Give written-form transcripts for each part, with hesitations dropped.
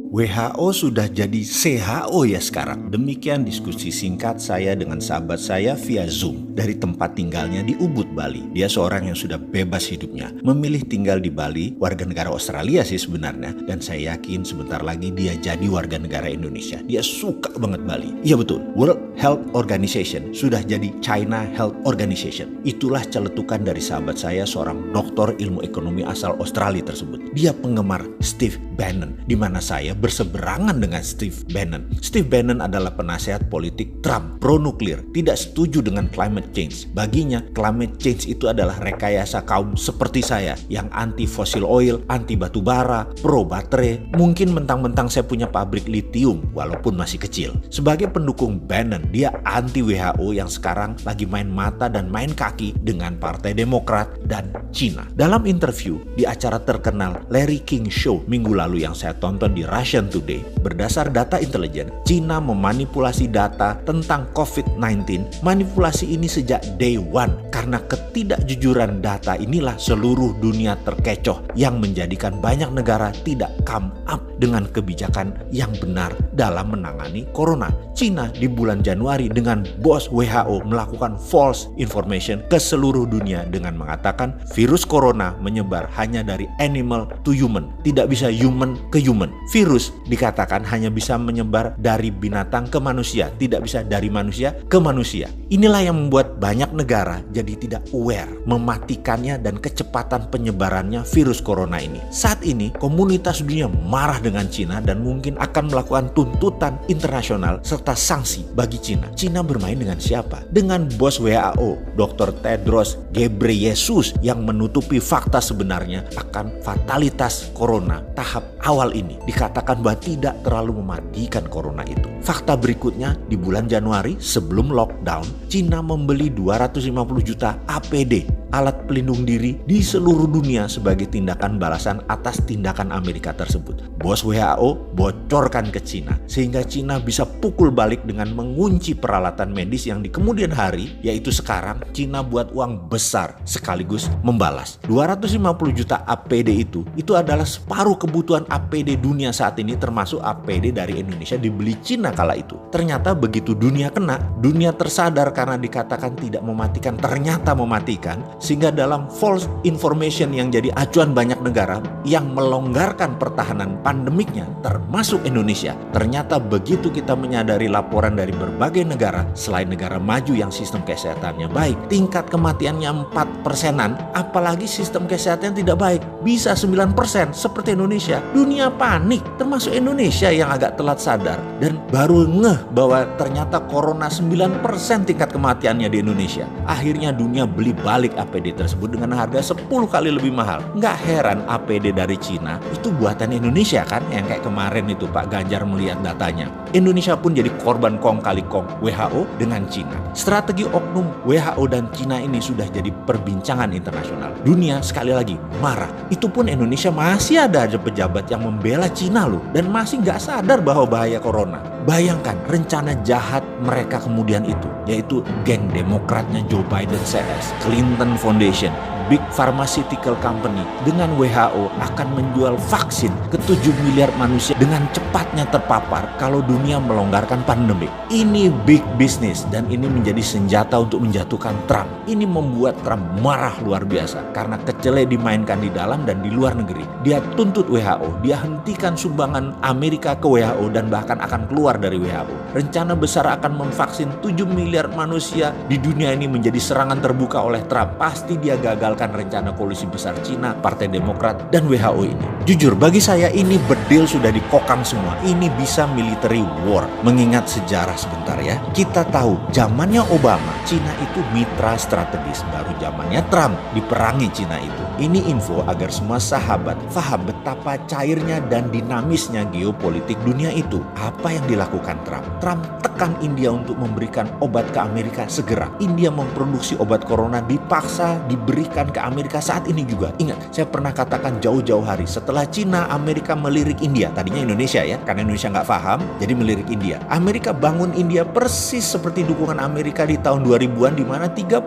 WHO sudah jadi CHO ya sekarang. Demikian diskusi singkat saya dengan sahabat saya via Zoom dari tempat tinggalnya di Ubud, Bali. Dia seorang yang sudah bebas hidupnya, memilih tinggal di Bali, warga negara Australia sih sebenarnya, dan saya yakin sebentar lagi dia jadi warga negara Indonesia. Dia suka banget Bali. Iya betul, World Health Organization sudah jadi China Health Organization. Itulah celetukan dari sahabat saya, seorang doktor ilmu ekonomi asal Australia tersebut. Dia penggemar Steve Bannon, di mana saya berseberangan dengan Steve Bannon. Steve Bannon adalah penasehat politik Trump, pro-nuklir, tidak setuju dengan climate change. Baginya, climate change itu adalah rekayasa kaum seperti saya yang anti fossil oil, anti batu bara, pro baterai. Mungkin mentang-mentang saya punya pabrik litium, walaupun masih kecil. Sebagai pendukung Bannon, dia anti WHO yang sekarang lagi main mata dan main kaki dengan Partai Demokrat dan Cina. Dalam interview di acara terkenal Larry King Show minggu lalu yang saya tonton di Russian Today, berdasar data intelijen, Cina memanipulasi data tentang COVID-19. Manipulasi ini sejak day one. Karena ketidakjujuran data inilah seluruh dunia terkecoh yang menjadikan banyak negara tidak come up dengan kebijakan yang benar dalam menangani corona. Cina di bulan Januari dengan bos WHO melakukan false information ke seluruh dunia dengan mengatakan virus corona menyebar hanya dari animal to human, tidak bisa human ke human. Virus dikatakan hanya bisa menyebar dari binatang ke manusia, tidak bisa dari manusia ke manusia. Inilah yang membuat banyak negara jadi tidak aware mematikannya dan kecepatan penyebarannya virus corona ini. Saat ini komunitas dunia marah dengan Cina dan mungkin akan melakukan tuntutan internasional serta sanksi bagi Cina. Cina bermain dengan siapa? Dengan bos WHO, Dr. Tedros Ghebreyesus, yang menutupi fakta sebenarnya akan fatalitas corona tahap awal ini. Dikatakan bahwa tidak terlalu mematikan corona itu. Fakta berikutnya, di bulan Januari sebelum lockdown, Cina membeli 250 juta APD, alat pelindung diri, di seluruh dunia sebagai tindakan balasan atas tindakan Amerika tersebut. Bos WHO bocorkan ke Cina sehingga Cina bisa pukul balik dengan mengunci peralatan medis yang di kemudian hari, yaitu sekarang, Cina buat uang besar sekaligus membalas. 250 juta APD itu adalah separuh kebutuhan APD dunia saat ini, termasuk APD dari Indonesia dibeli Cina kala itu. Ternyata begitu dunia kena, dunia tersadar karena dikatakan tidak mematikan, ternyata mematikan, sehingga dalam false information yang jadi acuan banyak negara yang melonggarkan pertahanan pandemiknya, termasuk Indonesia. Ternyata begitu kita menyadari laporan dari berbagai negara, selain negara maju yang sistem kesehatannya baik, tingkat kematiannya 4%-an, apalagi sistem kesehatan tidak baik, bisa 9% seperti Indonesia. Dunia panik, termasuk Indonesia yang agak telat sadar dan baru ngeh bahwa ternyata corona 9% tingkat kematiannya di Indonesia. Akhirnya dunia beli balik APD tersebut dengan harga 10 kali lebih mahal. Nggak heran APD dari Cina itu buatan Indonesia kan, yang kayak kemarin itu Pak Ganjar melihat datanya. Indonesia pun jadi korban kong kali kong WHO dengan Cina. Strategi oknum WHO dan Cina ini sudah jadi perbincangan internasional. Dunia sekali lagi marah. Itu pun Indonesia masih ada aja pejabat yang membela Cina loh, dan masih nggak sadar bahwa bahaya corona. Bayangkan rencana jahat mereka kemudian itu, yaitu geng demokratnya Joe Biden CS, Clinton Foundation, big pharmaceutical company dengan WHO akan menjual vaksin ke 7 miliar manusia dengan cepatnya terpapar kalau dunia melonggarkan pandemi. Ini big business dan ini menjadi senjata untuk menjatuhkan Trump. Ini membuat Trump marah luar biasa karena kecele dimainkan di dalam dan di luar negeri. Dia tuntut WHO, dia hentikan sumbangan Amerika ke WHO dan bahkan akan keluar dari WHO. Rencana besar akan memvaksin 7 miliar manusia di dunia ini menjadi serangan terbuka oleh Trump. Pasti dia gagalkan rencana koalisi besar Cina, Partai Demokrat, dan WHO ini. Jujur, bagi saya ini bedil sudah dikokang semua. Ini bisa military war. Mengingat sejarah sebentar ya, kita tahu zamannya Obama, Cina itu mitra strategis. Baru zamannya Trump diperangi Cina itu. Ini info agar semua sahabat paham betapa cairnya dan dinamisnya geopolitik dunia itu. Apa yang dilakukan Trump? Trump tekan India untuk memberikan obat ke Amerika segera. India memproduksi obat corona dipaksa diberikan ke Amerika saat ini juga. Ingat, saya pernah katakan jauh-jauh hari setelah setelah Cina, Amerika melirik India. Tadinya Indonesia ya, karena Indonesia nggak paham, jadi melirik India. Amerika bangun India persis seperti dukungan Amerika di tahun 2000-an, di mana 30%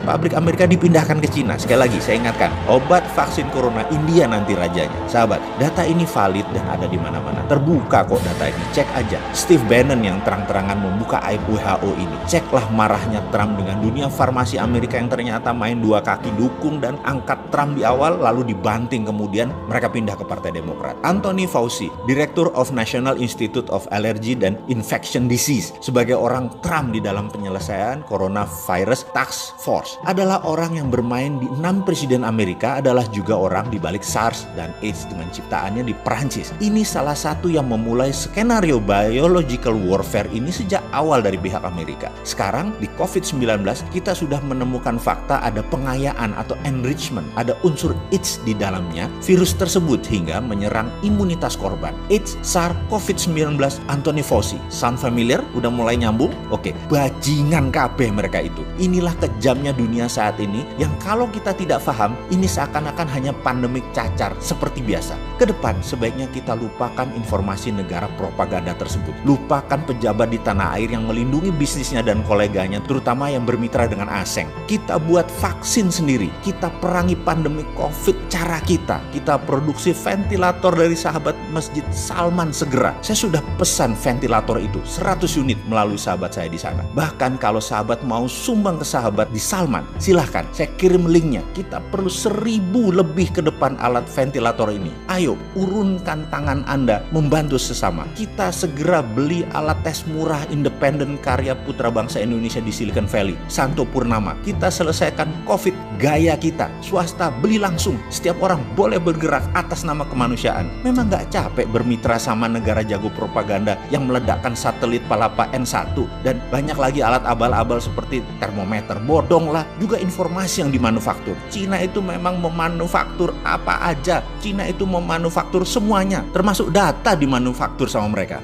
pabrik Amerika dipindahkan ke Cina. Sekali lagi, saya ingatkan, obat vaksin corona India nanti rajanya. Sahabat, data ini valid dan ada di mana-mana. Terbuka kok data ini, cek aja. Steve Bannon yang terang-terangan membuka aib WHO ini. Ceklah marahnya Trump dengan dunia farmasi Amerika yang ternyata main dua kaki, dukung dan angkat Trump di awal, lalu dibanting kemudian mereka pindah ke Partai Demokrat. Anthony Fauci, Director of National Institute of Allergy and Infection Disease, sebagai orang Trump di dalam penyelesaian Coronavirus Task Force, adalah orang yang bermain di 6 presiden Amerika, adalah juga orang di balik SARS dan AIDS dengan ciptaannya di Perancis. Ini salah satu yang memulai skenario biological warfare ini sejak awal dari pihak Amerika. Sekarang di COVID-19 kita sudah menemukan fakta ada pengayaan atau enrichment, ada unsur AIDS di dalamnya virus tersebut hingga menyerang imunitas korban. AIDS, SARS, COVID-19, Anthony Fauci. Sound familiar? Udah mulai nyambung? Oke, bajingan kabeh mereka itu. Inilah kejamnya dunia saat ini yang kalau kita tidak paham, ini seakan-akan hanya pandemik cacar seperti biasa. Kedepan sebaiknya kita lupakan informasi negara propaganda tersebut. Lupakan pejabat di tanah air yang melindungi bisnisnya dan koleganya, terutama yang bermitra dengan asing. Kita buat vaksin sendiri. Kita perangi pandemi COVID cara kita. Kita produksi ventilator dari sahabat Masjid Salman segera. Saya sudah pesan ventilator itu 100 unit melalui sahabat saya di sana. Bahkan kalau sahabat mau sumbang ke sahabat di Salman, silahkan. Saya kirim linknya. Kita perlu 1000 lebih ke depan alat ventilator ini. Ayo, urunkan tangan Anda membantu sesama. Kita segera beli alat tes murah independen karya putra bangsa Indonesia di Silicon Valley, Santo Purnama. Kita selesaikan COVID gaya kita. Swasta beli langsung. Setiap orang boleh bergerak atas nama kemanusiaan. Memang nggak capek bermitra sama negara jago propaganda yang meledakkan satelit Palapa N1 dan banyak lagi alat abal-abal seperti termometer. Bodong lah. Juga informasi yang dimanufaktur. Cina itu memang memanufaktur apa aja. Cina itu memanufaktur semuanya, termasuk data dimanufaktur sama mereka.